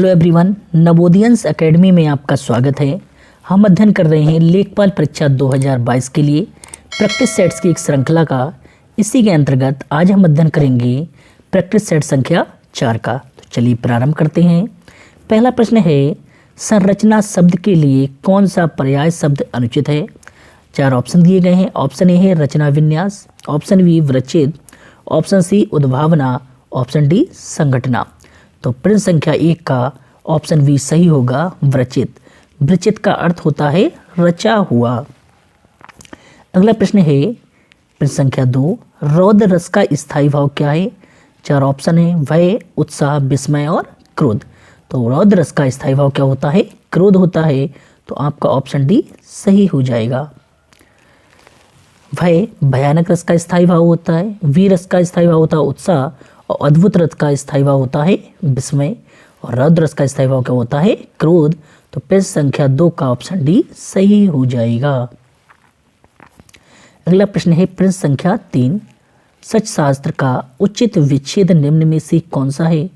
Hello everyone, नवोदियंस academy में आपका स्वागत है। हम अध्ययन कर रहे हैं लेखपाल परीक्षा 2022 के लिए प्रैक्टिस सेट्स की एक श्रृंखला का। इसी के अंतर्गत आज हम अध्ययन करेंगे प्रैक्टिस सेट संख्या 4 का। तो चलिए प्रारंभ करते हैं। पहला प्रश्न है, संरचना शब्द के लिए कौन सा पर्याय शब्द अनुचित है। 4 ऑप्शन दिए गए हैं। ऑप्शन ए है रचना विन्यास, ऑप्शन बी विरचित, ऑप्शन सी उद्भावना, ऑप्शन डी संगठना। तो प्रश्न संख्या 1 का ऑप्शन बी सही होगा, विरचित। विरचित का अर्थ होता है रचा हुआ। अगला प्रश्न है प्रश्न संख्या 2, रौद्र रस का स्थायी भाव क्या है। 4 ऑप्शन है, भय, उत्साह, विस्मय और क्रोध। तो रौद्र रस का स्थायी भाव क्या होता है, क्रोध होता है। तो आपका ऑप्शन डी सही हो जाएगा। भय भयानक रस का स्थायी भाव होता है, वीर रस का स्थायी भाव होता है उत्साह, और अद्भुत रस का स्थायी भाव होता है विस्मय, और रौद्र रस का स्थायी भाव क्या होता है, क्रोध। तो प्रश्न संख्या 2 का ऑप्शन डी सही हो जाएगा। अगला प्रश्न है प्रश्न संख्या 3, सच शास्त्र का उचित विच्छेद निम्न में से कौन सा है।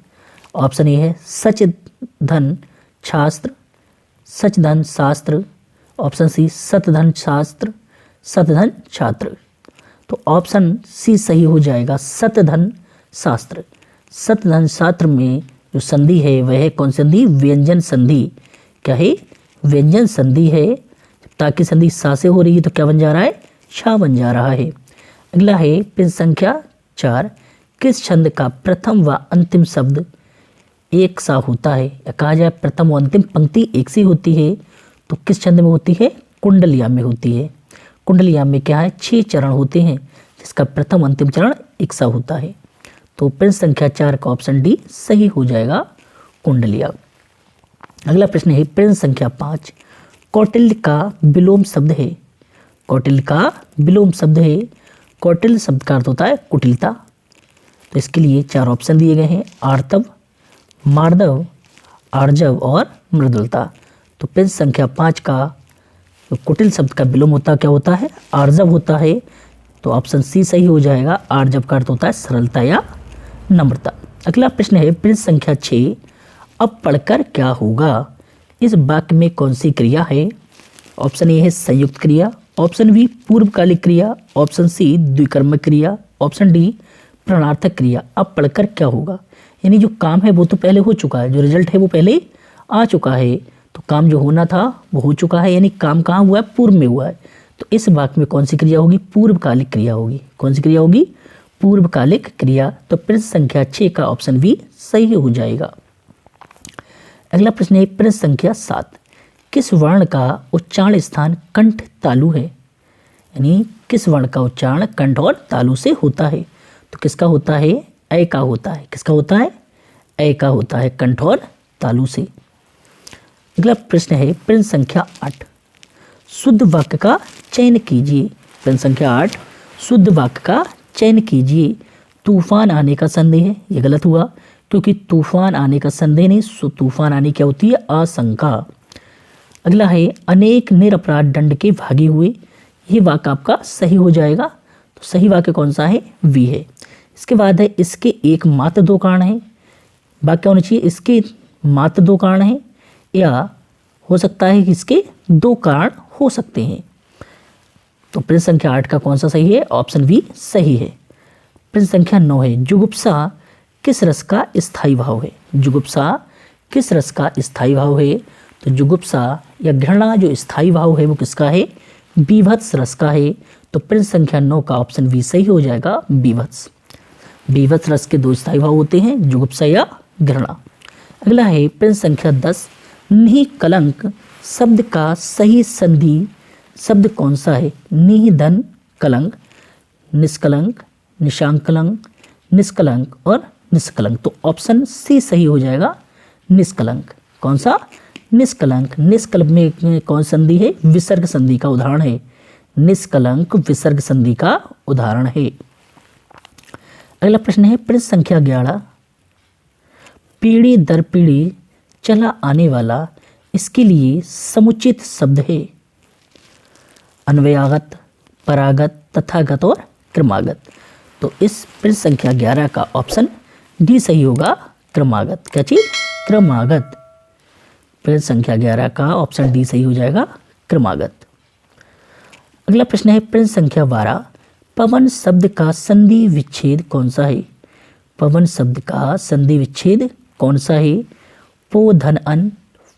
ऑप्शन ए है सच धन शास्त्र, सच धन शास्त्र, ऑप्शन सी सतधन शास्त्र, सतधन छात्र। तो ऑप्शन सी सही हो जाएगा, सतधन शास्त्र। सतधन शास्त्र में जो संधि है वह है कौन संधि, व्यंजन संधि। क्या है, व्यंजन संधि है। ताकि संधि सा से हो रही है तो क्या बन जा रहा है, छा बन जा रहा है। अगला है प्रश्न संख्या 4, किस छंद का प्रथम व अंतिम शब्द एक सा होता है। या कहा जाए प्रथम व अंतिम पंक्ति एक सी होती है तो किस छंद में होती है, कुंडलिया में होती है। कुंडलिया में क्या है, 6 चरण होते हैं जिसका प्रथम अंतिम चरण एक सा होता है। तो प्रश्न संख्या 4 का ऑप्शन डी सही हो जाएगा, कुंडलिया। अगला प्रश्न है प्रश्न संख्या 5, कौटिल्य का विलोम शब्द है। कौटिल्य का विलोम शब्द है। कौटिल्य शब्द का अर्थ होता है कुटिलता। तो इसके लिए 4 ऑप्शन दिए गए हैं, आर्तव, मार्दव, आर्जव और मृदुलता। तो प्रश्न संख्या 5 का तो कुटिल शब्द का विलोम होता क्या होता है, आर्जव होता है। तो ऑप्शन सी सही हो जाएगा। आर्जव का अर्थ होता है सरलता या नम्रता। अगला प्रश्न है प्रश्न संख्या 6, अब पढ़कर क्या होगा। इस वाक्य में कौन सी क्रिया है। ऑप्शन ए है संयुक्त क्रिया, ऑप्शन बी पूर्वकालिक क्रिया, ऑप्शन सी द्विकर्मक क्रिया, ऑप्शन डी प्रणार्थक क्रिया। अब पढ़कर क्या होगा, यानी जो काम है वो तो पहले हो चुका है, जो रिजल्ट है वो पहले आ चुका है। तो काम जो होना था वो हो चुका है, यानी काम कहाँ हुआ है, पूर्व में हुआ है। तो इस वाक्य में कौन सी क्रिया होगी, पूर्वकालिक क्रिया होगी। कौन सी क्रिया होगी, पूर्वकालिक क्रिया। तो प्रश्न संख्या 6 का ऑप्शन बी सही हो जाएगा। अगला प्रश्न है प्रश्न संख्या 7, किस वर्ण का उच्चारण स्थान कंठ तालु है। यानी किस वर्ण का उच्चारण कंठ और तालु से होता है। तो किसका होता है, ऐ का होता है। किसका होता है, ऐ का होता है कंठ और तालु से। अगला प्रश्न है प्रश्न संख्या 8, शुद्ध वाक्य का चयन कीजिए। प्रश्न संख्या 8, शुद्ध वाक्य का चयन कीजिए। तूफान आने का संदेह है, ये गलत हुआ क्योंकि तूफान आने का संदेह नहीं, तूफान आने क्या होती है, आशंका। अगला है अनेक निरपराध दंड के भागी हुए। ये वाक्य आपका सही हो जाएगा। तो सही वाक्य कौन सा है, वी है। इसके बाद है इसके एक मात्र 2 कारण है। वाक्य होना चाहिए इसके मात्र 2 कारण हैं, या हो सकता है कि इसके 2 कारण हो सकते हैं। तो प्रश्न संख्या 8 का कौन सा सही है, ऑप्शन बी सही है। प्रश्न संख्या 9 है, जुगुप्सा किस रस का स्थायी भाव है। जुगुप्सा किस रस का स्थायी भाव है। तो जुगुप्सा या घृणा जो स्थायी भाव है वो किसका है, बीभत्स रस का है। तो प्रश्न संख्या 9 का ऑप्शन बी सही हो जाएगा, बीभत्स। बीभत्स रस के 2 स्थायी भाव होते हैं, जुगुप्सा या घृणा। अगला है प्रश्न संख्या 10, निःकलंक शब्द का सही संधि शब्द कौन सा है। निधन कलंक, निष्कलंक, निशांकलंक, निष्कलंक और निष्कलंक। तो ऑप्शन सी सही हो जाएगा, निष्कलंक। कौन सा, निष्कलंक। निष्कलंक में कौन संधि है, विसर्ग संधि का उदाहरण है। निष्कलंक विसर्ग संधि का उदाहरण है। अगला प्रश्न है प्रश्न संख्या 11, पीढ़ी दर पीढ़ी चला आने वाला इसके लिए समुचित शब्द है। अन्वयागत, परागत, तथागत और क्रमागत। तो इस प्रश्न संख्या 11 का ऑप्शन डी सही होगा, क्रमागत। क्या चीज, क्रमागत। पृष्ठ संख्या 11 का ऑप्शन डी सही हो जाएगा, क्रमागत। अगला प्रश्न है पृष्ठ संख्या 12, पवन शब्द का संधि विच्छेद कौन सा है? पवन शब्द का संधि विच्छेद कौन सा है? पो धन अन,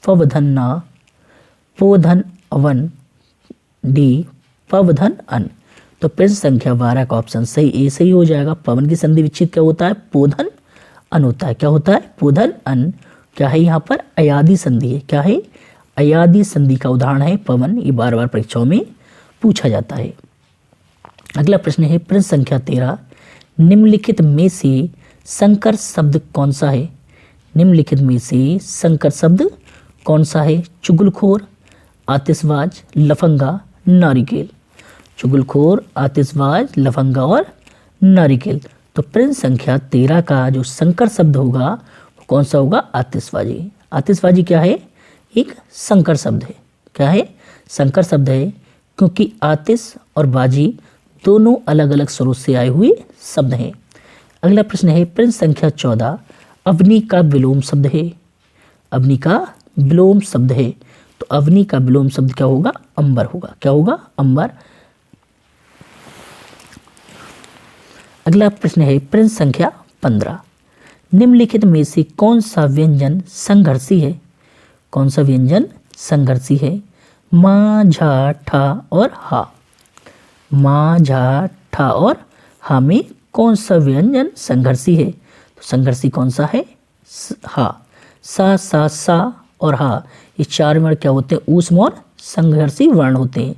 पव धन ना, पो धन अवन, डी पव धन अन। तो पृष्ठ संख्या 12 का ऑप्शन सही ए सही हो जाएगा। पवन की संधि विच्छेद क्या होता है? पोधन अन होता है। क्या होता है? पोधन अन। क्या है यहाँ पर? अयादी संधि है। क्या है? अयादी संधि का उदाहरण है पवन। ये बार बार परीक्षाओं में पूछा जाता है। अगला प्रश्न है प्रश्न संख्या 13, निम्नलिखित में से संकर शब्द कौन सा है? निम्नलिखित में से संकर शब्द कौन सा है? चुगलखोर, आतिशबाज, लफंगा, नारिकेल। चुगलखोर, आतिशबाज, लफंगा और नारिकेल। तो प्रश्न संख्या 13 का जो संकर शब्द होगा वो कौन सा होगा? आतिशबाजी। आतिशबाजी क्या है? एक संकर शब्द है। क्या है? संकर शब्द है, क्योंकि आतिश और बाजी दोनों अलग अलग स्रोत से आए हुए शब्द हैं। अगला प्रश्न है प्रश्न संख्या 14, अवनी का विलोम शब्द है। अवनी का विलोम शब्द है। तो अवनी का विलोम शब्द क्या होगा? अंबर होगा। क्या होगा? अंबर। अगला प्रश्न है प्रश्न संख्या 15, निम्नलिखित में से कौन सा व्यंजन संघर्षी है? कौन सा व्यंजन संघर्षी है? माँ, झा, ठा और हा। माँ, झा, ठा और हा में कौन सा व्यंजन संघर्षी है? तो संघर्षी कौन सा है? हा। सा, सा और हा, ये चार वर्ण क्या होते हैं? ऊष्म और संघर्षी वर्ण होते हैं।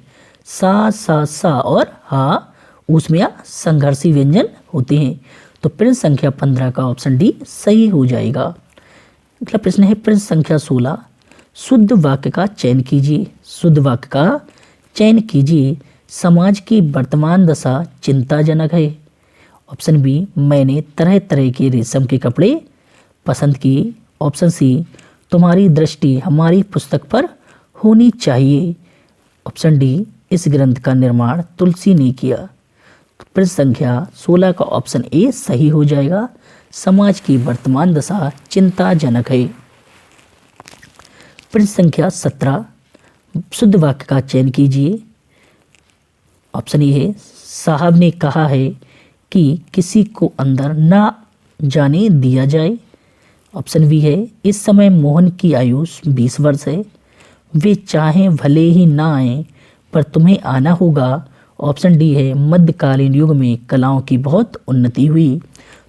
सा और हा ऊष्म या संघर्षी व्यंजन होते हैं। तो प्रश्न संख्या 15 का ऑप्शन डी सही हो जाएगा। अगला प्रश्न है प्रश्न संख्या 16, शुद्ध वाक्य का चयन कीजिए। शुद्ध वाक्य का चयन कीजिए। समाज की वर्तमान दशा चिंताजनक है। ऑप्शन बी, मैंने तरह तरह के रेशम के कपड़े पसंद किए। ऑप्शन सी, तुम्हारी दृष्टि हमारी पुस्तक पर होनी चाहिए। ऑप्शन डी, इस ग्रंथ का निर्माण तुलसी ने किया। तो प्रश्न संख्या 16 का ऑप्शन ए सही हो जाएगा। समाज की वर्तमान दशा चिंताजनक है। प्रश्न संख्या 17, शुद्ध वाक्य का चयन कीजिए। ऑप्शन ए है, साहब ने कहा है कि किसी को अंदर ना जाने दिया जाए। ऑप्शन बी है, इस समय मोहन की आयु 20 वर्ष है। वे चाहें भले ही ना आए पर तुम्हें आना होगा। ऑप्शन डी है, मध्यकालीन युग में कलाओं की बहुत उन्नति हुई।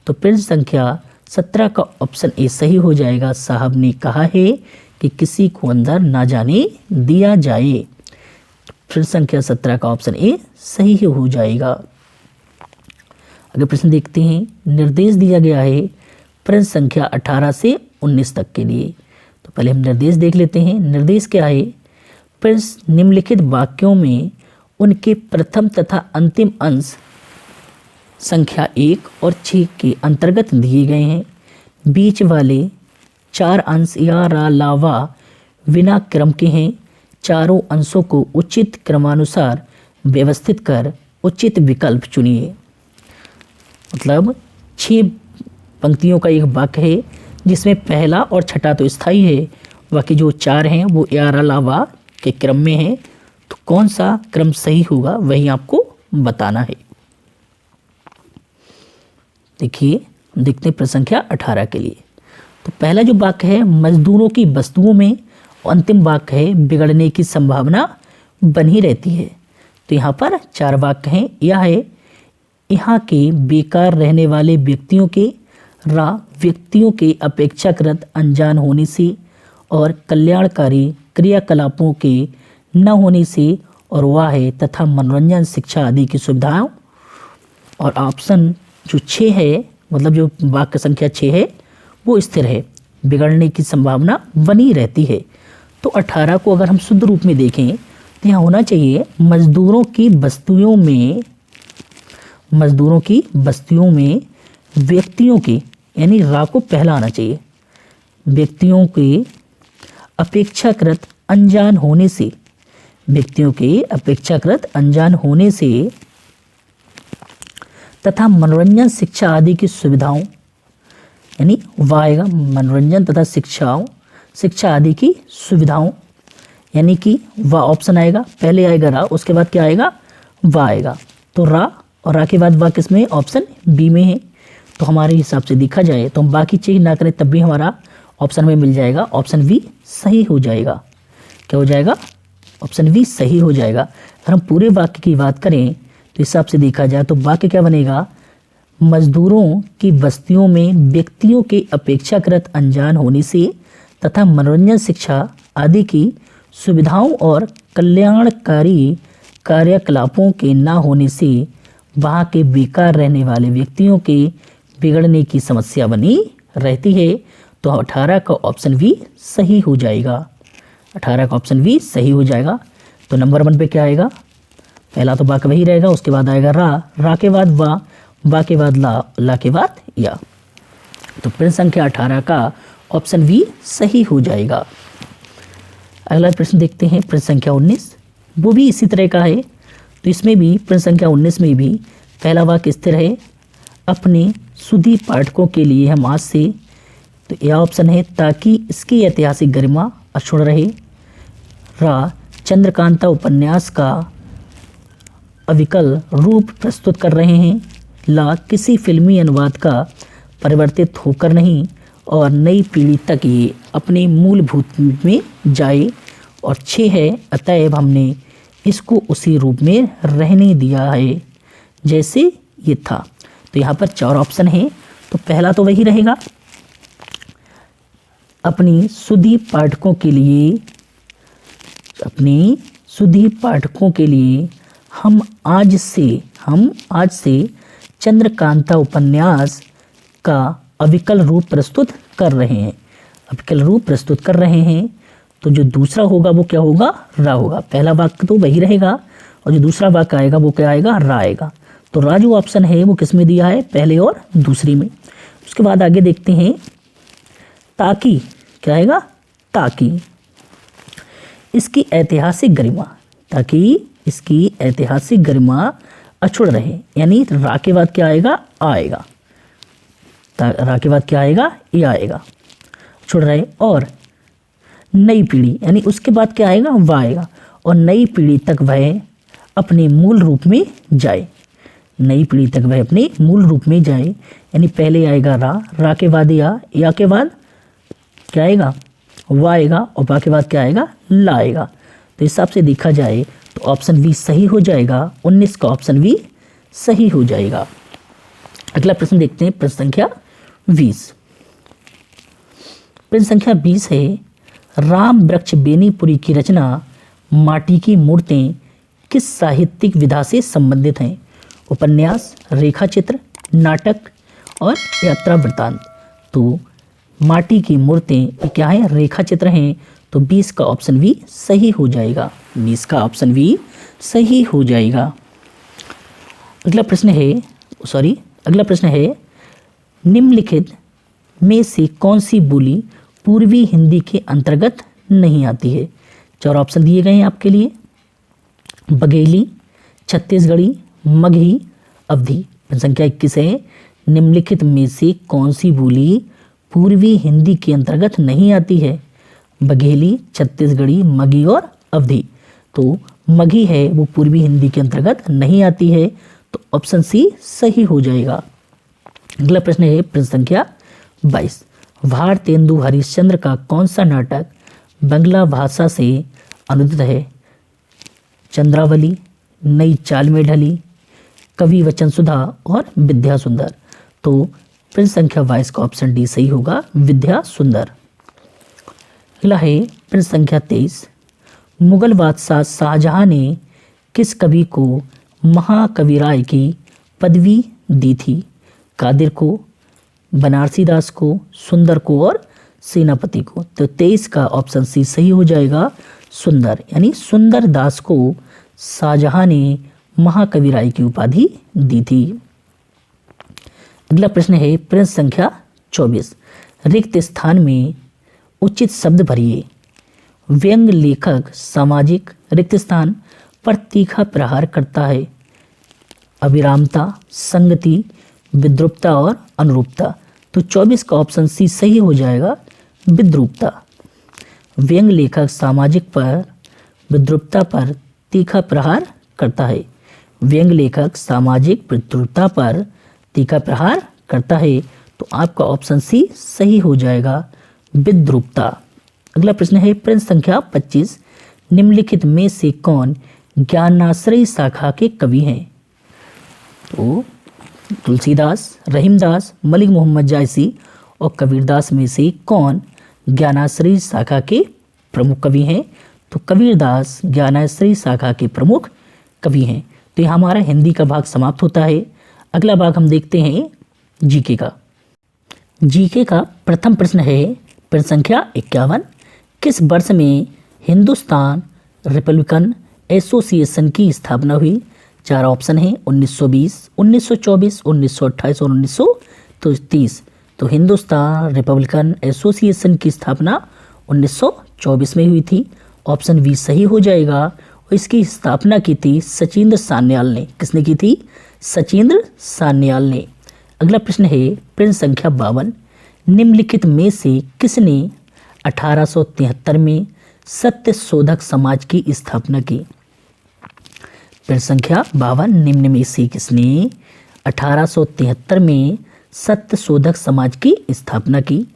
तो प्रश्न संख्या 17 का ऑप्शन ए सही हो जाएगा। साहब ने कहा है कि किसी को अंदर ना जाने दिया जाए। प्रश्न संख्या 17 का ऑप्शन ए सही हो जाएगा। अगर प्रश्न देखते हैं, निर्देश दिया गया है प्रश्न संख्या 18 से 19 तक के लिए। तो पहले हम निर्देश देख लेते हैं। निर्देश क्या है? प्रश्न निम्नलिखित वाक्यों में उनके प्रथम तथा अंतिम अंश संख्या 1 और 6 के अंतर्गत दिए गए हैं। बीच वाले 4 अंश या अलावा बिना क्रम के हैं। चारों अंशों को उचित क्रमानुसार व्यवस्थित कर उचित विकल्प चुनिए। मतलब 6 पंक्तियों का एक वाक्य है जिसमें पहला और छठा तो स्थायी है, बाकी जो 4 हैं वो यार अलावा के क्रम में है। तो कौन सा क्रम सही होगा वही आपको बताना है। देखिए, देखते हैं प्रश्न संख्या 18 के लिए। तो पहला जो वाक्य है, मजदूरों की वस्तुओं में, और अंतिम वाक्य है बिगड़ने की संभावना बनी रहती है। तो यहाँ पर 4 वाक्य हैं। यह है, यहाँ के बेकार रहने वाले व्यक्तियों के अपेक्षाकृत अनजान होने से और कल्याणकारी क्रियाकलापों के न होने से, और वह है तथा मनोरंजन, शिक्षा आदि की सुविधाओं। और ऑप्शन जो 6 है, मतलब जो वाक्य संख्या 6 है वो स्थिर है, बिगड़ने की संभावना बनी रहती है। तो 18 को अगर हम शुद्ध रूप में देखें तो यहाँ होना चाहिए मजदूरों की बस्तियों में व्यक्तियों की, यानी रा को पहला आना चाहिए, व्यक्तियों के अपेक्षाकृत अनजान होने से, व्यक्तियों के अपेक्षाकृत अनजान होने से तथा मनोरंजन, शिक्षा आदि की सुविधाओं यानी वा आएगा मनोरंजन तथा शिक्षा आदि की सुविधाओं, यानी कि वा ऑप्शन आएगा, पहले आएगा रा, उसके बाद क्या आएगा, वा आएगा। तो रा और रा के बाद वा किस में, ऑप्शन बी में है। तो हमारे हिसाब से देखा जाए तो हम बाकी चेंज ना करें तब भी हमारा ऑप्शन में मिल जाएगा, ऑप्शन बी सही हो जाएगा। क्या हो जाएगा, ऑप्शन बी सही हो जाएगा। अगर हम पूरे वाक्य की बात करें तो हिसाब से देखा जाए तो वाक्य क्या बनेगा, मजदूरों की बस्तियों में व्यक्तियों के अपेक्षाकृत अनजान होने से तथा मनोरंजन शिक्षा आदि की सुविधाओं और कल्याणकारी कार्यकलापों के न होने से वहाँ के बेकार रहने वाले व्यक्तियों के बिगड़ने की समस्या बनी रहती है। तो 18 का ऑप्शन भी सही हो जाएगा, 18 का ऑप्शन भी सही हो जाएगा। तो नंबर 1 पे क्या आएगा, पहला तो वाक्य वही रहेगा, उसके बाद आएगा रा के बाद वा के बाद ला के बाद या। तो प्रश्न संख्या 18 का ऑप्शन बी सही हो जाएगा। अगला प्रश्न देखते हैं, प्रश्न संख्या 19, वो भी इसी तरह का है। तो इसमें भी प्रश्न संख्या 19 में भी पहला वाक्य स्थिर है, अपने सुधी पाठकों के लिए हम आज से, तो यह ऑप्शन है ताकि इसकी ऐतिहासिक गरिमा अक्षुण्ण रहे। रा चंद्रकांता उपन्यास का अविकल रूप प्रस्तुत कर रहे हैं। ला किसी फिल्मी अनुवाद का परिवर्तित होकर नहीं और नई पीढ़ी तक ये अपने मूलभूत में जाए। और 6 है, अतएव हमने इसको उसी रूप में रहने दिया है जैसे ये था। तो यहाँ पर 4 ऑप्शन है, तो पहला तो वही रहेगा, अपनी सुधी पाठकों के लिए हम आज से चंद्रकांता उपन्यास का अविकल रूप प्रस्तुत कर रहे हैं। तो जो दूसरा होगा वो क्या होगा, रा होगा। पहला वाक्य तो वही रहेगा और जो दूसरा वाक्य आएगा वो क्या आएगा, रा आएगा। तो रा जो ऑप्शन है वो किस में दिया है, पहले और दूसरी में। उसके बाद आगे देखते हैं, ताकि क्या आएगा, ताकि इसकी ऐतिहासिक गरिमा अक्षुण्ण रहे, यानी रा के बाद क्या आएगा, आएगा। रा के बाद क्या आएगा, ये आएगा, अक्षुण्ण रहे। और नई पीढ़ी, यानी उसके बाद क्या आएगा, वा आएगा। और नई पीढ़ी तक वह अपने मूल रूप में जाए, यानी पहले आएगा रा के बाद या के बाद क्या आएगा, वा आएगा। और वा के बाद क्या आएगा, ला आएगा। तो हिसाब से देखा जाए तो ऑप्शन बी सही हो जाएगा, 19 का ऑप्शन बी सही हो जाएगा। अगला प्रश्न देखते हैं, प्रश्न संख्या 20। प्रश्न संख्या 20 है, राम वृक्ष बेनीपुरी की रचना माटी की मूर्तें किस साहित्यिक विधा से संबंधित हैं। उपन्यास, रेखा चित्र, नाटक और यात्रा वृत्तांत। तो माटी की मूर्तें ये क्या है, रेखा चित्र हैं। तो 20 का ऑप्शन भी सही हो जाएगा, 20 का ऑप्शन भी सही हो जाएगा। अगला प्रश्न है, निम्नलिखित में से कौन सी बोली पूर्वी हिंदी के अंतर्गत नहीं आती है। 4 ऑप्शन दिए गए हैं आपके लिए, बघेली, छत्तीसगढ़ी, मगही, अवधी। संख्या 21 है, निम्नलिखित में से कौन सी बोली पूर्वी हिंदी के अंतर्गत नहीं आती है। बघेली, छत्तीसगढ़ी, मगही और अवधी। तो मगही है वो पूर्वी हिंदी के अंतर्गत नहीं आती है, तो ऑप्शन सी सही हो जाएगा। अगला प्रश्न है, प्रश्न संख्या 22, भारतेंदु हरिश्चंद्र का कौन सा नाटक बंगला भाषा से अनुदित है। चंद्रावली, नई चाल में ढली, कवि वचन सुधा और विद्या सुंदर। तो प्रश्न संख्या 22 का ऑप्शन डी सही होगा, विद्या सुंदर। अगला है प्रश्न संख्या 23, मुगल बादशाह शाहजहां ने किस कवि को महाकविराय की पदवी दी थी। कादिर को, बनारसी दास को, सुंदर को और सेनापति को। तो 23 का ऑप्शन सी सही हो जाएगा, सुंदर, यानी सुंदर दास को शाहजहां ने महाकविराय की उपाधि दी थी। अगला प्रश्न है, प्रश्न संख्या 24, रिक्त स्थान में उचित शब्द भरिए। व्यंग लेखक सामाजिक रिक्त स्थान पर तीखा प्रहार करता है। अविरामता, संगति, विद्रुपता और अनुरूपता। तो 24 का ऑप्शन सी सही हो जाएगा, विद्रूपता। व्यंग लेखक सामाजिक पर विद्रूपता पर तीखा प्रहार करता है। व्यंग लेखक सामाजिक विद्रूपता पर तीखा प्रहार करता है, तो आपका ऑप्शन सी सही हो जाएगा, विद्रूपता। अगला प्रश्न है प्रश्न संख्या 25, निम्नलिखित में से कौन ज्ञानाश्रयी शाखा के कवि हैं? तो तुलसीदास, रहीमदास, मलिक मोहम्मद जायसी और कबीरदास में से कौन ज्ञानाश्रयी शाखा के प्रमुख कवि हैं? तो कबीरदास ज्ञानाश्रयी शाखा के प्रमुख कवि हैं। तो यह हमारा हिंदी का भाग समाप्त होता है। अगला भाग हम देखते हैं जीके का। जीके का प्रथम प्रश्न है प्रश्न संख्या 51, किस वर्ष में हिंदुस्तान रिपब्लिकन एसोसिएशन की स्थापना हुई? 4 ऑप्शन हैं, 1920, 1924, 1928 और 1930। तो हिंदुस्तान रिपब्लिकन एसोसिएशन की स्थापना 1924 में हुई थी। ऑप्शन बी सही हो जाएगा। और इसकी स्थापना की थी सचिंद्र सान्याल ने। किसने की थी? सचिंद्र सान्याल ने। अगला प्रश्न है प्रश्न संख्या 52, निम्नलिखित में से किसने 1873 में सत्य शोधक समाज की स्थापना की? प्रश्न संख्या 52, निम्न में से किसने 1873 में सत्य शोधक समाज की स्थापना की?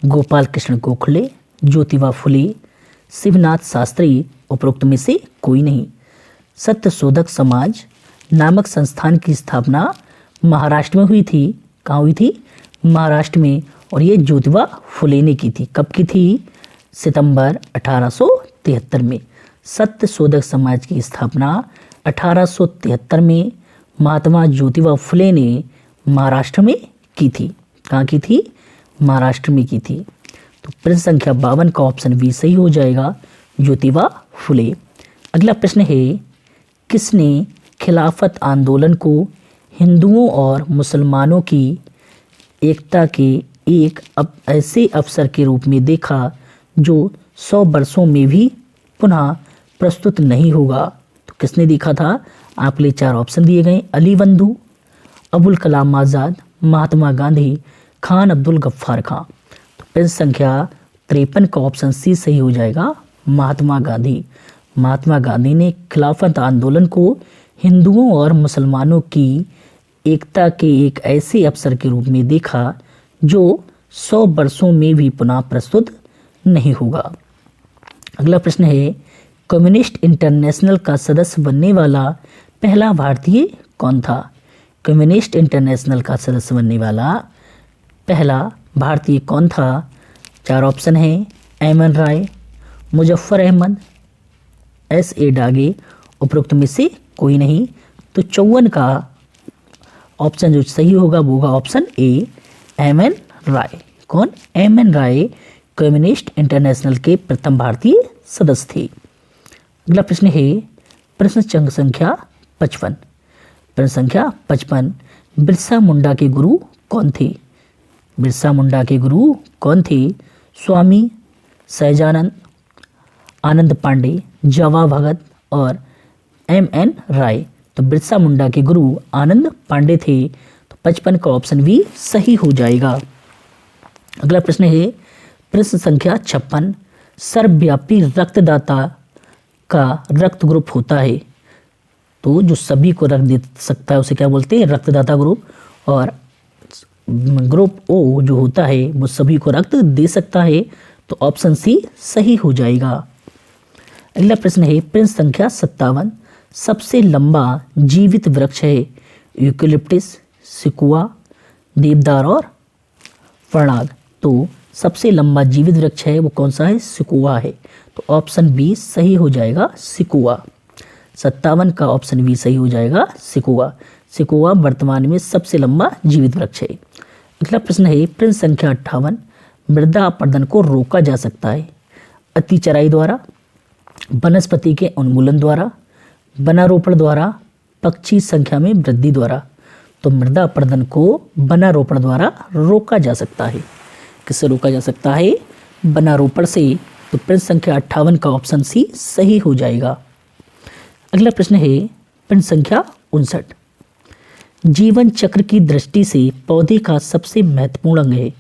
गोपाल कृष्ण गोखले, ज्योतिबा फुले, शिवनाथ शास्त्री, उपरोक्त में से कोई नहीं। सत्य शोधक समाज नामक संस्थान की स्थापना महाराष्ट्र में हुई थी। कहाँ हुई थी? महाराष्ट्र में। और ये ज्योतिबा फुले ने की थी। कब की थी? सितंबर 1873 में। सत्य शोधक समाज की स्थापना 1873 में महात्मा ज्योतिबा फुले ने महाराष्ट्र में की थी। कहाँ की थी? महाराष्ट्र में की थी। तो प्रश्न संख्या 52 का ऑप्शन बी सही हो जाएगा, ज्योतिबा फुले। अगला प्रश्न है किसने खिलाफत आंदोलन को हिंदुओं और मुसलमानों की एकता के एक ऐसे अवसर के रूप में देखा जो 100 वर्षों में भी पुनः प्रस्तुत नहीं होगा? तो किसने देखा था? आपके लिए 4 ऑप्शन दिए गए, अली बंधु, अबुल कलाम आज़ाद, महात्मा गांधी, खान अब्दुल गफ्फार खां। तो प्रश्न संख्या 53 का ऑप्शन सी सही हो जाएगा, महात्मा गांधी। महात्मा गांधी ने खिलाफत आंदोलन को हिंदुओं और मुसलमानों की एकता के एक ऐसे अवसर के रूप में देखा जो 100 वर्षों में भी पुनः प्रस्तुत नहीं होगा। अगला प्रश्न है कम्युनिस्ट इंटरनेशनल का सदस्य बनने वाला पहला भारतीय कौन था? कम्युनिस्ट इंटरनेशनल का सदस्य बनने वाला पहला भारतीय कौन था? 4 ऑप्शन हैं, एमएन राय, मुजफ्फर अहमद, एस.ए. डागे, उपरोक्त में से कोई नहीं। तो 54 का ऑप्शन जो सही होगा वो होगा ऑप्शन ए, एमएन राय। कौन? एमएन राय कम्युनिस्ट इंटरनेशनल के प्रथम भारतीय सदस्य थे। अगला प्रश्न है प्रश्न संख्या 55। प्रश्न संख्या 55, बिरसा मुंडा के गुरु कौन थे? बिरसा मुंडा के गुरु कौन थे? स्वामी सहजानंद, आनंद पांडे, जवा भगत और एमएन राय। तो बिरसा मुंडा के गुरु आनंद पांडे थे। तो 55 का ऑप्शन भी सही हो जाएगा। अगला प्रश्न है प्रश्न संख्या 56, सर्वव्यापी रक्तदाता का रक्त ग्रुप होता है। तो जो सभी को रक्त दे सकता है उसे क्या बोलते हैं? रक्तदाता ग्रुप। और ग्रुप ओ जो होता है वो सभी को रक्त दे सकता है। तो ऑप्शन सी सही हो जाएगा। अगला प्रश्न है प्रश्न संख्या 57, सबसे लंबा जीवित वृक्ष है यूकेलिप्टिस, सिकुआ, देवदार और फरनाग। तो सबसे लंबा जीवित वृक्ष है वो कौन सा है? सिकुआ है। तो ऑप्शन बी सही हो जाएगा, सिकुआ। 57 का ऑप्शन बी सही हो जाएगा, सिकुआ। सिकुआ वर्तमान में सबसे लंबा जीवित वृक्ष है। अगला प्रश्न है प्रश्न संख्या 58, मृदा अपरदन को रोका जा सकता है अति चराई द्वारा, वनस्पति के उन्मूलन द्वारा, वनारोपण द्वारा, पक्षी संख्या में वृद्धि द्वारा। तो मृदा अपरदन को वनारोपण द्वारा रोका जा सकता है। किससे रोका जा सकता है? वनारोपण से। तो प्रश्न संख्या 58 का ऑप्शन सी सही हो जाएगा। अगला प्रश्न है प्रश्न संख्या 59, जीवन चक्र की दृष्टि से पौधे का सबसे महत्वपूर्ण अंग है?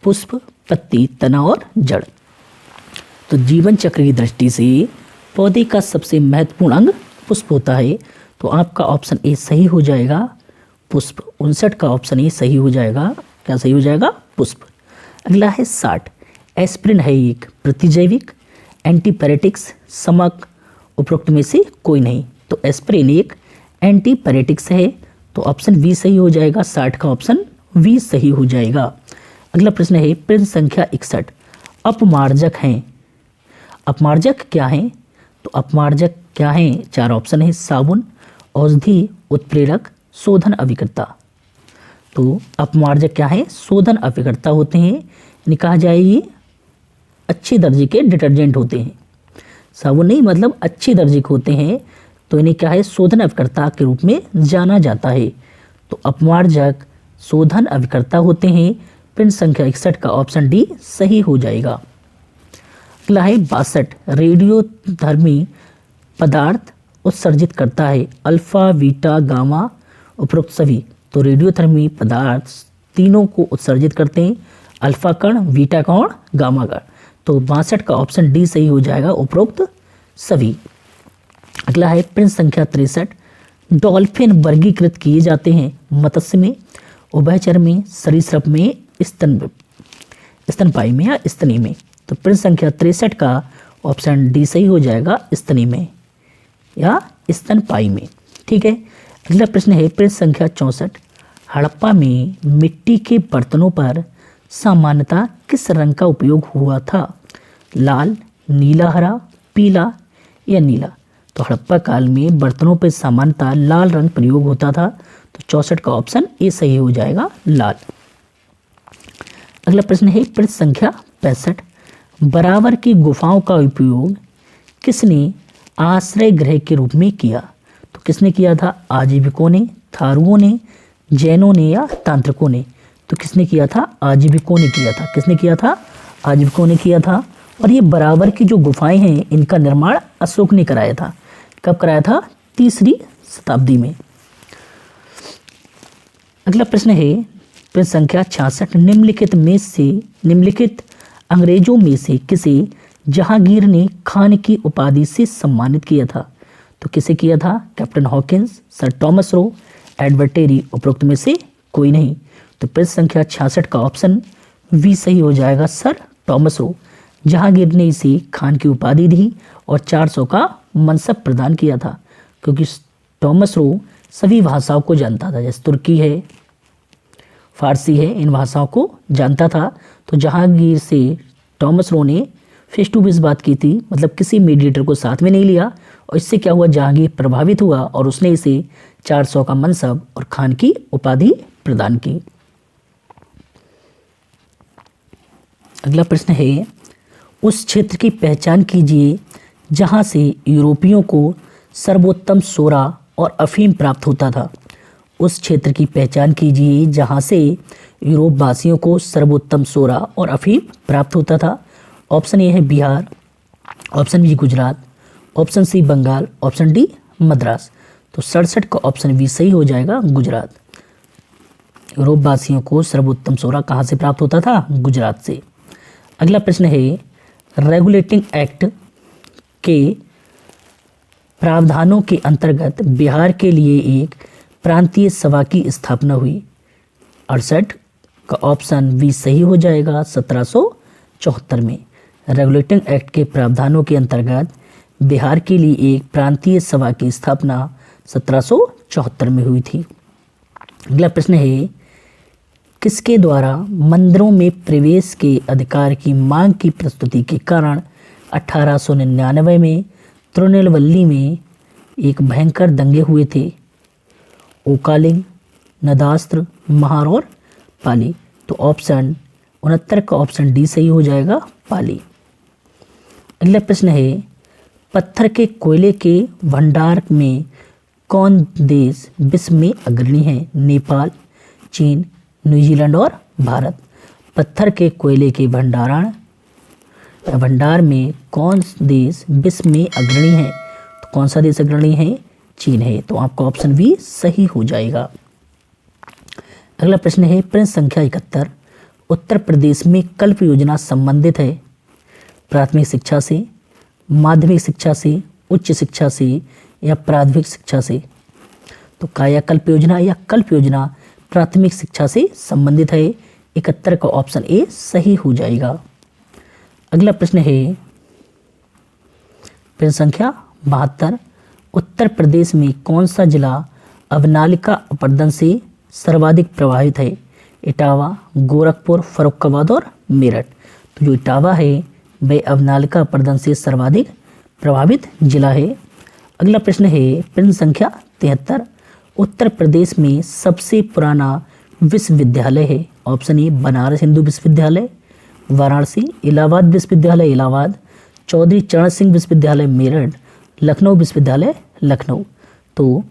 पुष्प, पत्ती, तना और जड़। तो जीवन चक्र की दृष्टि से पौधे का सबसे महत्वपूर्ण अंग पुष्प होता है। तो आपका ऑप्शन ए सही हो जाएगा, पुष्प। 59 का ऑप्शन ए सही हो जाएगा। क्या सही हो जाएगा? पुष्प। अगला है 60। एस्पिरिन है एक प्रतिजैविक, एंटीपैरेटिक्स, समक, उपरोक्त में से कोई नहीं। तो एस्पिरिन एक एंटीपैरेटिक्स है, तो ऑप्शन बी सही हो जाएगा। 60 का ऑप्शन बी सही हो जाएगा। अगला प्रश्न है प्रश्न संख्या 61। अपमार्जक हैं। अपमार्जक क्या हैं? तो अपमार्जक क्या हैं? 4 ऑप्शन है, साबुन, औषधि, उत्प्रेरक, शोधन अभिकर्ता। तो अपमार्जक क्या है? शोधन अभिकर्ता होते हैं, यानी कहा जाए ये अच्छे दर्जे के डिटर्जेंट होते हैं। साबुन नहीं, मतलब अच्छे दर्जे के होते हैं, तो इन्हें क्या है? शोधन अभिकर्ता के रूप में जाना जाता है। तो अपमार्जक शोधन अभिकर्ता होते हैं। प्रश्न संख्या 61 का ऑप्शन डी सही हो जाएगा। अगला है 62। रेडियोधर्मी पदार्थ उत्सर्जित करता है? अल्फा, बीटा, गामा, उपरोक्त सभी। तो रेडियोधर्मी पदार्थ तीनों को उत्सर्जित करते हैं, अल्फा कण, बीटा कण, गामा कण। तो 62 का ऑप्शन डी सही हो जाएगा, उपरोक्त सभी। अगला है प्रश्न संख्या 63। डॉल्फिन वर्गीकृत किए जाते हैं? मत्स्य में, उभयचर में, सरीसृप में, स्तनपायी में या स्तनी में। तो प्रश्न संख्या 63 का ऑप्शन डी सही हो जाएगा, स्तनी में या स्तनपायी में। ठीक है। अगला प्रश्न है प्रश्न संख्या 64। हड़प्पा में मिट्टी के बर्तनों पर सामान्यतः किस रंग का उपयोग हुआ था? लाल, नीला, हरा, पीला या नीला। तो हड़प्पा काल में बर्तनों पर सामान्यतः लाल रंग प्रयोग होता था। तो 64 का ऑप्शन ए सही हो जाएगा, लाल। अगला प्रश्न है प्रश्न संख्या 65। बराबर की गुफाओं का उपयोग किसने आश्रय गृह के रूप में किया? तो किसने किया था? आजीविकों ने, थारुओं ने, जैनों ने या तांत्रिकों ने। तो किसने किया था? आजीविकों ने किया था। किसने किया था? आजीविकों ने किया था। और ये बराबर की जो गुफाएं हैं, इनका निर्माण अशोक ने कराया था। कब कराया था? 3री शताब्दी में। अगला प्रश्न है प्रश्न संख्या 66। निम्नलिखित अंग्रेजों में से किसे जहांगीर ने खान की उपाधि से सम्मानित किया था? तो किसे किया था? Captain Hawkins, sir Thomas Roe, Edward Terry, उपरोक्त में से कोई नहीं। तो प्रश्न संख्या 66 का ऑप्शन वी सही हो जाएगा, सर टॉमस रो। जहांगीर ने इसे खान की उपाधि दी और 400 का मनसब प्रदान किया था, क्योंकि टॉमस रो सभी भाषाओं को जानता था, जैसे तुर्की है, फारसी है, इन भाषाओं को जानता था। तो जहांगीर से टॉमस रो ने फेस टू फेस बात की थी, मतलब किसी मीडिएटर को साथ में नहीं लिया। और इससे क्या हुआ? जहांगीर प्रभावित हुआ और उसने इसे 400 का मनसब और खान की उपाधि प्रदान की। अगला प्रश्न है उस क्षेत्र की पहचान कीजिए जहां से यूरोपियों को सर्वोत्तम सोरा और अफीम प्राप्त होता था। उस क्षेत्र की पहचान कीजिए जहां से यूरोप वासियों को सर्वोत्तम सोरा और अफीम प्राप्त होता था। ऑप्शन ए है Bihar, option B Gujarat, option C Bengal, option D Madras. तो 67 का ऑप्शन बी सही हो जाएगा, गुजरात। यूरोप वासियों को सर्वोत्तम सोरा कहाँ से प्राप्त होता था? गुजरात से। अगला प्रश्न है रेगुलेटिंग एक्ट के प्रावधानों के अंतर्गत बिहार के लिए एक प्रांतीय सभा की स्थापना हुई। 68 का ऑप्शन बी सही हो जाएगा, 1774 में। रेगुलेटिंग एक्ट के प्रावधानों के अंतर्गत बिहार के लिए एक प्रांतीय सभा की स्थापना 1774 में हुई थी। अगला प्रश्न है किसके द्वारा मंदिरों में प्रवेश के अधिकार की मांग की प्रस्तुति के कारण 1899 में तिरुनेलवेली में एक भयंकर दंगे हुए थे? ओकालिंग, नदास्त्र, महार और पाली। तो ऑप्शन 69 का ऑप्शन डी सही हो जाएगा, पाली। अगला प्रश्न है पत्थर के कोयले के भंडार में कौन देश विश्व में अग्रणी है? नेपाल, चीन, न्यूजीलैंड और भारत। पत्थर के कोयले के भंडार में कौन देश विश्व में अग्रणी है? तो कौन सा देश अग्रणी है? चीन है। तो आपका ऑप्शन बी सही हो जाएगा। अगला प्रश्न है प्रश्न संख्या 71, उत्तर प्रदेश में कल्प योजना संबंधित है प्राथमिक शिक्षा से, माध्यमिक शिक्षा से, उच्च शिक्षा से या प्राथमिक शिक्षा से। तो कायाकल्प योजना या कल्प योजना प्राथमिक शिक्षा से संबंधित है। 71 का ऑप्शन ए सही हो जाएगा। अगला प्रश्न है प्रश्न संख्या 72, उत्तर प्रदेश में कौन सा जिला अवनालिका अपरदन से सर्वाधिक प्रभावित है? इटावा, गोरखपुर, फर्रुखाबाद और मेरठ। तो जो इटावा है वह अवनालिका अपरदन से सर्वाधिक प्रभावित जिला है। अगला प्रश्न है प्रश्न संख्या 73, उत्तर प्रदेश में सबसे पुराना विश्वविद्यालय है। ऑप्शन ए बनारस हिंदू विश्वविद्यालय वाराणसी, इलाहाबाद विश्वविद्यालय इलाहाबाद, चौधरी चरण सिंह विश्वविद्यालय मेरठ, लखनऊ विश्वविद्यालय लखनऊ। तो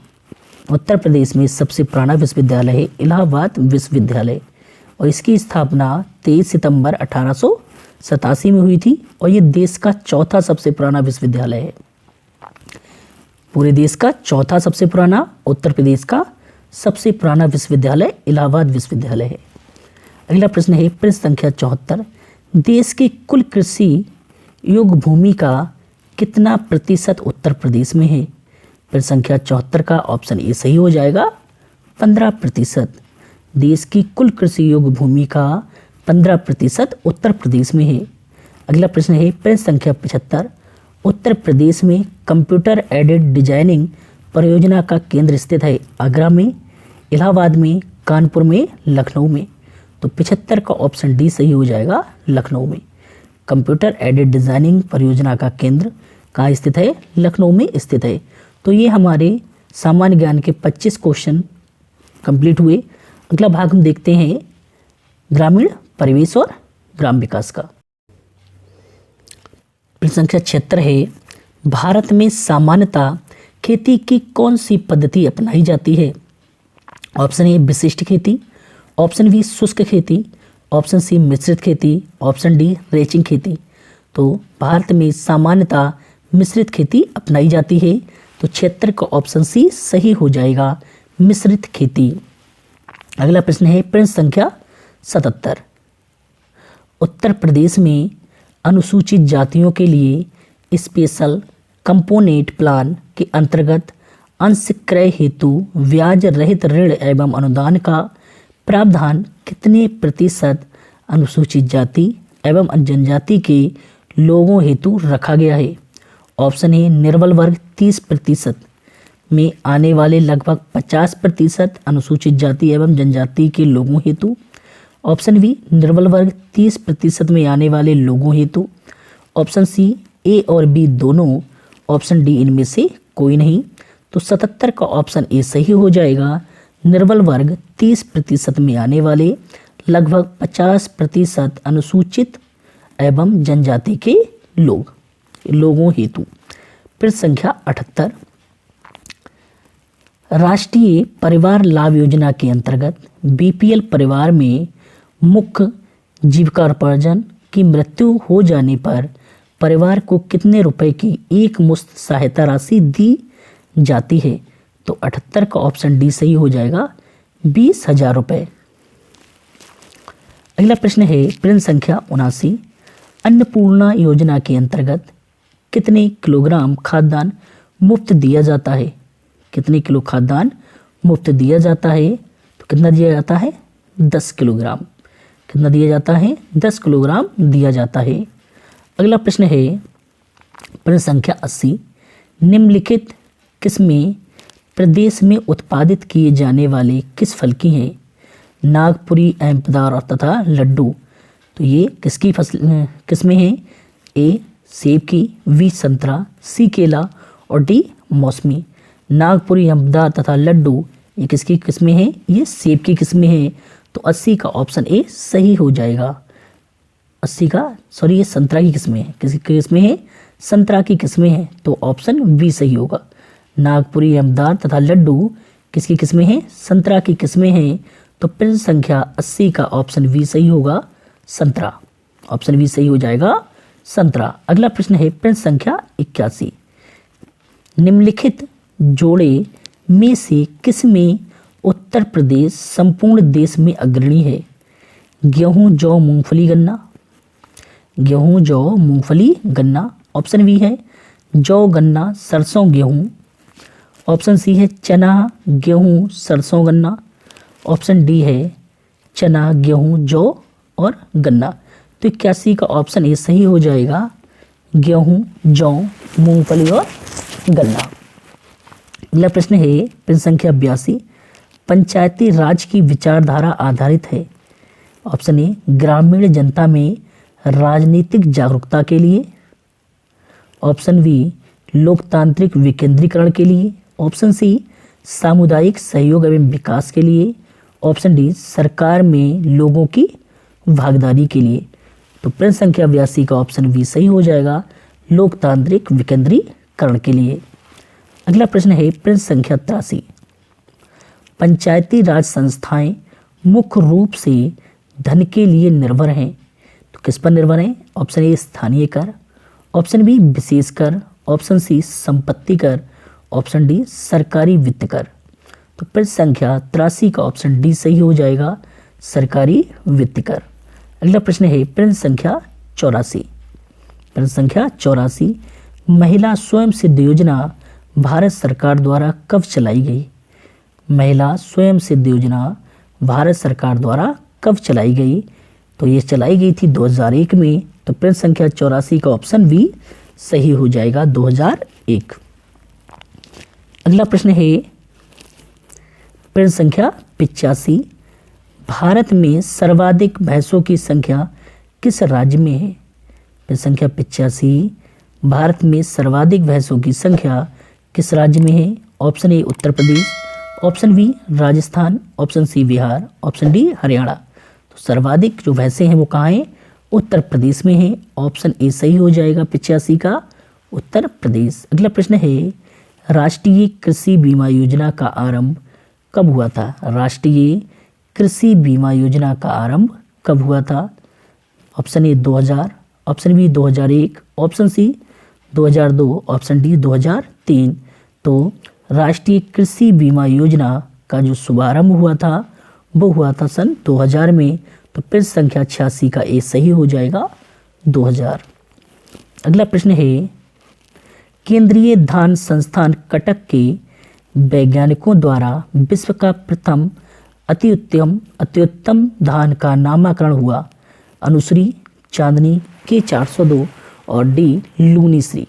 उत्तर प्रदेश में सबसे पुराना विश्वविद्यालय है इलाहाबाद विश्वविद्यालय और इसकी स्थापना 23 सितंबर 1887 में हुई थी और ये देश का चौथा सबसे पुराना विश्वविद्यालय है। पूरे देश का चौथा सबसे पुराना, उत्तर प्रदेश का सबसे पुराना विश्वविद्यालय इलाहाबाद विश्वविद्यालय है। अगला प्रश्न है प्रश्न संख्या 74, देश की कुल कृषि योग्य भूमि का कितना प्रतिशत उत्तर प्रदेश में है? प्रश्न संख्या 74 का ऑप्शन ए सही हो जाएगा, 15%। देश की कुल कृषि योग्य भूमि का 15% उत्तर प्रदेश में है। अगला प्रश्न है प्रश्न संख्या 75, उत्तर प्रदेश में कंप्यूटर एडेड डिजाइनिंग परियोजना का केंद्र स्थित है आगरा में, इलाहाबाद में, कानपुर में, लखनऊ में। तो 75 का ऑप्शन डी सही हो जाएगा, लखनऊ में। कंप्यूटर एडेड डिजाइनिंग परियोजना का केंद्र कहाँ स्थित है? लखनऊ में स्थित है। तो ये हमारे सामान्य ज्ञान के 25 क्वेश्चन कंप्लीट हुए। अगला भाग हम देखते हैं ग्रामीण परिवेश और ग्राम विकास का। प्रश्न संख्या 76 है, भारत में सामान्यतः खेती की कौन सी पद्धति अपनाई जाती है? ऑप्शन ए विशिष्ट खेती, ऑप्शन बी शुष्क खेती, ऑप्शन सी मिश्रित खेती, ऑप्शन डी रेचिंग खेती। तो भारत में सामान्यतः मिश्रित खेती अपनाई जाती है। तो 76 का ऑप्शन सी सही हो जाएगा, मिश्रित खेती। अगला प्रश्न है प्रश्न संख्या 77, उत्तर प्रदेश में अनुसूचित जातियों के लिए स्पेशल कंपोनेंट प्लान के अंतर्गत अंश क्रय हेतु ब्याज रहित ऋण एवं अनुदान का प्रावधान कितने प्रतिशत अनुसूचित जाति एवं जनजाति के लोगों हेतु रखा गया है? ऑप्शन ए निर्बल वर्ग 30% में आने वाले लगभग 50% अनुसूचित जाति एवं जनजाति के लोगों हेतु, ऑप्शन बी निर्बल वर्ग 30% में आने वाले लोगों हेतु, ऑप्शन सी ए और बी दोनों, ऑप्शन डी इनमें से कोई नहीं। तो 77 का ऑप्शन ए सही हो जाएगा, निर्बल वर्ग 30% में आने वाले लगभग 50% अनुसूचित एवं जनजाति के लोगों हेतु। प्रश्न संख्या 78, राष्ट्रीय परिवार लाभ योजना के अंतर्गत बीपीएल परिवार में मुख्य जीविकोपार्जन की मृत्यु हो जाने पर परिवार को कितने रुपए की एक मुश्त सहायता राशि दी जाती है? तो 78 का ऑप्शन डी सही हो जाएगा, 20,000 रुपये। अगला प्रश्न है प्रश्न संख्या 79, अन्नपूर्णा योजना के अंतर्गत कितने किलोग्राम खाद्यान्न मुफ्त दिया जाता है? कितने किलो खाद्यान्न मुफ्त दिया जाता है? तो कितना दिया जाता है? 10 किलोग्राम। कितना दिया जाता है? 10 किलोग्राम दिया जाता है। अगला प्रश्न है प्रश्न संख्या 80, निम्नलिखित किस्में प्रदेश में उत्पादित किए जाने वाले किस फल की हैं? नागपुरी, अहमदार तथा लड्डू। तो ये किसकी फसल किस्में हैं? ए सेब की, बी संतरा, सी केला और डी मौसमी। नागपुरी, अहमदार तथा लड्डू ये किसकी किस्में हैं? ये सेब की किस्में हैं। तो 80 का ऑप्शन ए सही हो जाएगा। 80 का ये संतरा की किस्में हैं। किसकी किस्में हैं? संतरा की किस्में हैं। तो ऑप्शन बी सही होगा। नागपुरी, अहमदार तथा लड्डू किसकी किस्में हैं? संतरा की किस्में हैं। तो प्रश्न संख्या 80 का ऑप्शन बी सही होगा, संतरा। ऑप्शन बी सही हो जाएगा, संतरा। अगला प्रश्न है प्रश्न संख्या 81, निम्नलिखित जोड़े में से किस में उत्तर प्रदेश संपूर्ण देश में अग्रणी है। गेहूं, जौ, मूंगफली, गन्ना। गेहूं, जौ, मूंगफली, गन्ना। ऑप्शन बी है जौ, गन्ना, सरसों, गेहूं। ऑप्शन सी है चना, गेहूं, सरसों, गन्ना। ऑप्शन डी है चना, गेहूं, जौ और गन्ना। तो 81 का ऑप्शन ए सही हो जाएगा, गेहूं, जौ, मूंगफली और गन्ना। अगला प्रश्न है प्रश्न संख्या 82, पंचायती राज की विचारधारा आधारित है। ऑप्शन ए ग्रामीण जनता में राजनीतिक जागरूकता के लिए। ऑप्शन बी लोकतांत्रिक विकेंद्रीकरण के लिए। ऑप्शन सी सामुदायिक सहयोग एवं विकास के लिए। ऑप्शन डी सरकार में लोगों की भागीदारी के लिए। तो प्रश्न संख्या 82 का ऑप्शन बी सही हो जाएगा, लोकतांत्रिक विकेंद्रीकरण के लिए। अगला प्रश्न है प्रश्न संख्या 83, पंचायती राज संस्थाएं मुख्य रूप से धन के लिए निर्भर हैं, तो किस पर निर्भर हैं? ऑप्शन ए स्थानीय कर, ऑप्शन बी विशेष कर, ऑप्शन सी संपत्ति कर, ऑप्शन डी सरकारी वित्त कर। तो प्रश्न संख्या 83 का ऑप्शन डी सही हो जाएगा, सरकारी वित्त कर। अगला प्रश्न है प्रश्न संख्या 84, प्रश्न संख्या 84, महिला स्वयं सिद्ध योजना भारत सरकार द्वारा कब चलाई गई? महिला स्वयं सिद्ध योजना भारत सरकार द्वारा कब चलाई गई? तो ये चलाई गई थी 2001 में। तो प्रश्न संख्या 84 का ऑप्शन बी सही हो जाएगा, 2001। अगला प्रश्न है प्रश्न संख्या 85, भारत में सर्वाधिक भैंसों की संख्या किस राज्य में है? प्रश्न संख्या 85, भारत में सर्वाधिक भैंसों की संख्या किस राज्य में है? Option A Uttar Pradesh, option B Rajasthan, option C Bihar, option D Haryana. तो सर्वाधिक जो भैंसें हैं वो कहाँ हैं? उत्तर प्रदेश में है। ऑप्शन ए सही हो जाएगा 85 का, उत्तर प्रदेश। अगला प्रश्न है राष्ट्रीय कृषि बीमा योजना का आरंभ कब हुआ था? राष्ट्रीय कृषि बीमा योजना का आरंभ कब हुआ था? Option A 2000, option B 2001, option C 2002, option D 2003। तो राष्ट्रीय कृषि बीमा योजना का जो शुभारंभ हुआ था वो हुआ था सन 2000 में। तो प्रश्न संख्या 86 का ए सही हो जाएगा, 2000। अगला प्रश्न है केंद्रीय धान संस्थान कटक के वैज्ञानिकों द्वारा विश्व का प्रथम अत्युत्तम धान का नामकरण हुआ? अनुश्री, चांदनी, के 402 और डी लूनी श्री।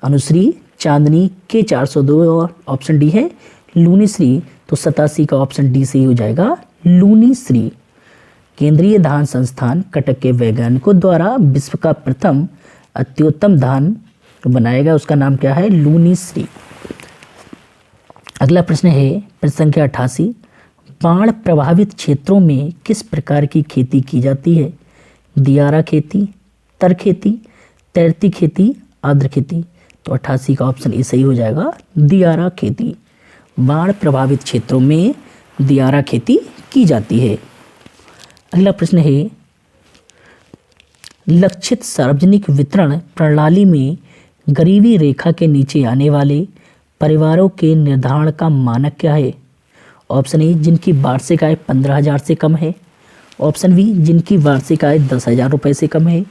अनुश्री, चांदनी, के 402 और ऑप्शन डी है लूनी श्री। तो 87 का ऑप्शन डी सही हो जाएगा, लूनी श्री। केंद्रीय धान संस्थान कटक के वैज्ञानिकों द्वारा विश्व का प्रथम अत्युत्तम धान बनाया गया, उसका नाम क्या है? लूनी श्री। अगला प्रश्न है प्रश्न संख्या 88, बाढ़ प्रभावित क्षेत्रों में किस प्रकार की खेती की जाती है? दियारा खेती, तर खेती, तैरती खेती, आर्द्र खेती। तो 88 का ऑप्शन ए सही हो जाएगा, दियारा खेती। बाढ़ प्रभावित क्षेत्रों में दियारा खेती की जाती है। अगला प्रश्न है लक्षित सार्वजनिक वितरण प्रणाली में गरीबी रेखा के नीचे आने वाले परिवारों के निर्धारण का मानक क्या है? ऑप्शन ए जिनकी वार्षिक आय 15,000 से कम है, ऑप्शन बी जिनकी वार्षिक आय 10,000 रुपये से कम है,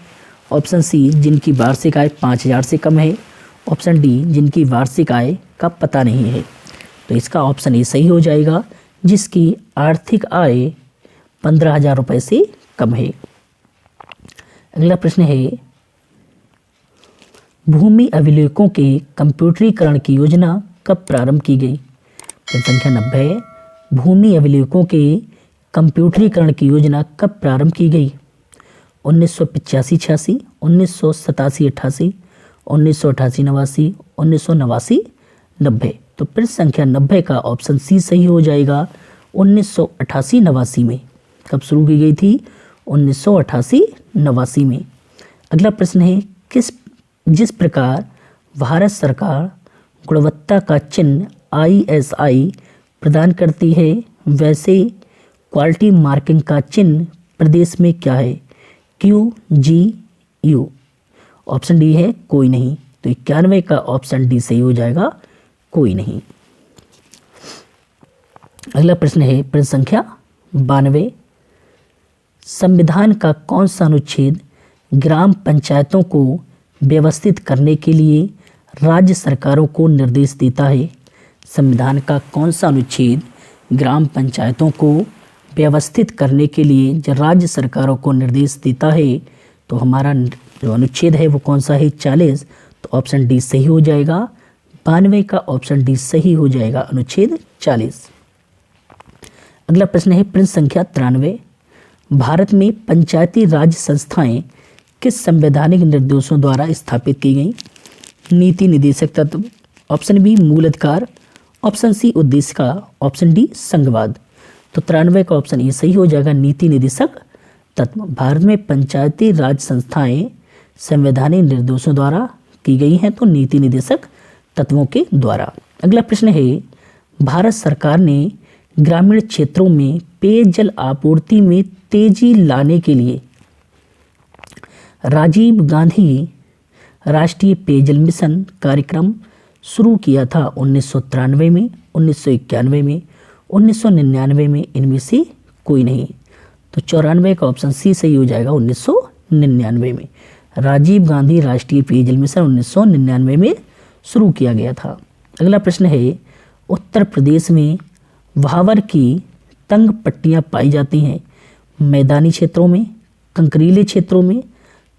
ऑप्शन सी जिनकी वार्षिक आय 5,000 से कम है, ऑप्शन डी जिनकी वार्षिक आय का पता नहीं है। तो इसका ऑप्शन ए सही हो जाएगा, जिसकी आर्थिक आय 15,000 रुपये से कम है। अगला प्रश्न है भूमि अभिलेखों के कंप्यूटरीकरण की योजना कब प्रारंभ की गई? प्रश्न संख्या 90, भूमि अभिलेखों के कंप्यूटरीकरण की योजना कब प्रारंभ की गई? 1985-86, 1987-88, 1988-89, 1989-90। तो प्रश्न संख्या 90 का ऑप्शन सी सही हो जाएगा, 1988-89 में। कब शुरू की गई थी? 1988-89 में। अगला प्रश्न है जिस प्रकार भारत सरकार गुणवत्ता का चिन्ह ISI प्रदान करती है, वैसे क्वालिटी मार्किंग का चिन्ह प्रदेश में क्या है? QGU। ऑप्शन डी है कोई नहीं। तो 91 का ऑप्शन डी सही हो जाएगा, कोई नहीं। अगला प्रश्न है प्रश्न संख्या 92। संविधान का कौन सा अनुच्छेद ग्राम पंचायतों को व्यवस्थित करने के लिए राज्य सरकारों को निर्देश देता है? संविधान का कौन सा अनुच्छेद ग्राम पंचायतों को व्यवस्थित करने के लिए जो राज्य सरकारों को निर्देश देता है? तो हमारा जो अनुच्छेद है वो कौन सा है? 40। तो ऑप्शन डी सही हो जाएगा। 92 का ऑप्शन डी सही हो जाएगा, अनुच्छेद 40। अगला प्रश्न है प्रश्न संख्या 93। भारत में पंचायती राज संस्थाएं किस संवैधानिक निर्देशों द्वारा स्थापित की गई? नीति निर्देशक तत्व, ऑप्शन बी मूल अधिकार, ऑप्शन सी उद्देश्य का, ऑप्शन डी संघवाद। तो 93 का ऑप्शन ए सही हो जाएगा, नीति निर्देशक तत्व। भारत में पंचायती राज संस्थाएं संवैधानिक निर्देशों द्वारा की गई हैं, तो नीति निर्देशक तत्वों के द्वारा। अगला प्रश्न है भारत सरकार ने ग्रामीण क्षेत्रों में पेयजल आपूर्ति में तेजी लाने के लिए राजीव गांधी राष्ट्रीय पेयजल मिशन कार्यक्रम शुरू किया था 1993 में, 1991 में, 1999 में, इनमें से कोई नहीं। तो 94 का ऑप्शन सी सही हो जाएगा, 1999 में। राजीव गांधी राष्ट्रीय पेयजल मिशन 1999 में शुरू किया गया था। अगला प्रश्न है उत्तर प्रदेश में भावर की तंग पट्टियाँ पाई जाती हैं मैदानी क्षेत्रों में, कंकरीले क्षेत्रों में,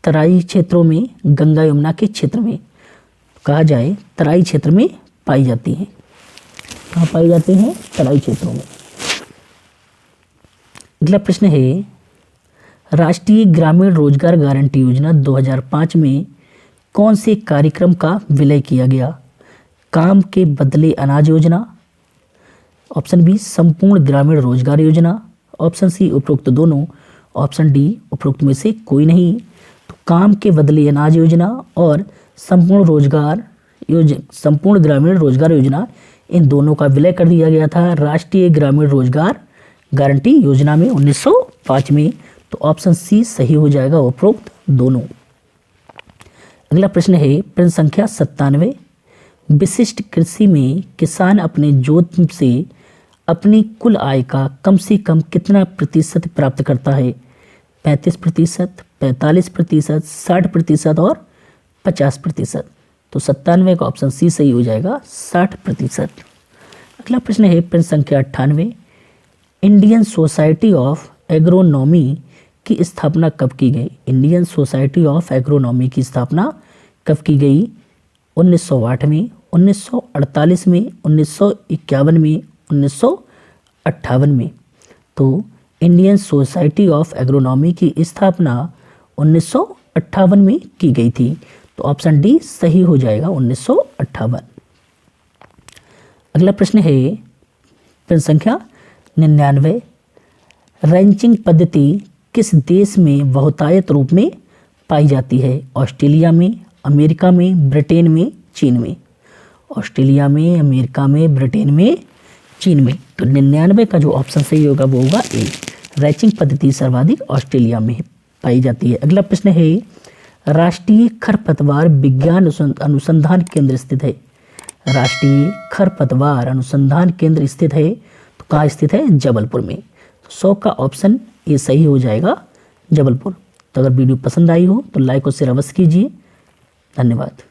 तराई क्षेत्रों में, गंगा यमुना के क्षेत्र में। कहा जाए तराई क्षेत्र में पाई जाती हैं। कहाँ पाई जाते हैं? तराई क्षेत्रों में। अगला प्रश्न है राष्ट्रीय ग्रामीण रोजगार गारंटी योजना 2005 में कौन से कार्यक्रम का विलय किया गया? काम के बदले अनाज योजना, ऑप्शन बी संपूर्ण ग्रामीण रोजगार योजना, ऑप्शन सी उपरोक्त दोनों, ऑप्शन डी उपरोक्त में से कोई नहीं। तो काम के बदले अनाज योजना और संपूर्ण ग्रामीण रोजगार योजना, इन दोनों का विलय कर दिया गया था राष्ट्रीय ग्रामीण रोजगार गारंटी योजना में 1905 में। तो ऑप्शन सी सही हो जाएगा, उपरोक्त दोनों। अगला प्रश्न है प्रश्न संख्या 97। विशिष्ट कृषि में किसान अपने जोत से अपनी कुल आय का कम से कम कितना प्रतिशत प्राप्त करता है? 35%, 45%, 60% और 50%। तो 97 का ऑप्शन सी सही हो जाएगा, 60%। अगला प्रश्न है प्रश्न संख्या 98। इंडियन सोसाइटी ऑफ एग्रोनॉमी की स्थापना कब की गई? इंडियन सोसाइटी ऑफ एग्रोनॉमी की स्थापना कब की गई? 1908 में, 1948 में, 1951 में, 1958 में। तो इंडियन सोसाइटी ऑफ एग्रोनॉमी की स्थापना 1958 में की गई थी। तो ऑप्शन डी सही हो जाएगा, 1958। अगला प्रश्न है प्रश्न संख्या 99। रैंचिंग पद्धति किस देश में बहुतायत रूप में पाई जाती है? ऑस्ट्रेलिया में, अमेरिका में, ब्रिटेन में, चीन में। ऑस्ट्रेलिया में, अमेरिका में, ब्रिटेन में, चीन में। तो 99 का जो ऑप्शन सही होगा वो होगा ए। रैंचिंग पद्धति सर्वाधिक ऑस्ट्रेलिया में पाई जाती है। अगला प्रश्न है राष्ट्रीय खरपतवार विज्ञान अनुसंधान केंद्र स्थित है? राष्ट्रीय खरपतवार अनुसंधान केंद्र स्थित है, तो कहाँ स्थित है? जबलपुर में। 100 का ऑप्शन ये सही हो जाएगा, जबलपुर। तो अगर वीडियो पसंद आई हो तो लाइक और शेयर अवश्य कीजिए। धन्यवाद।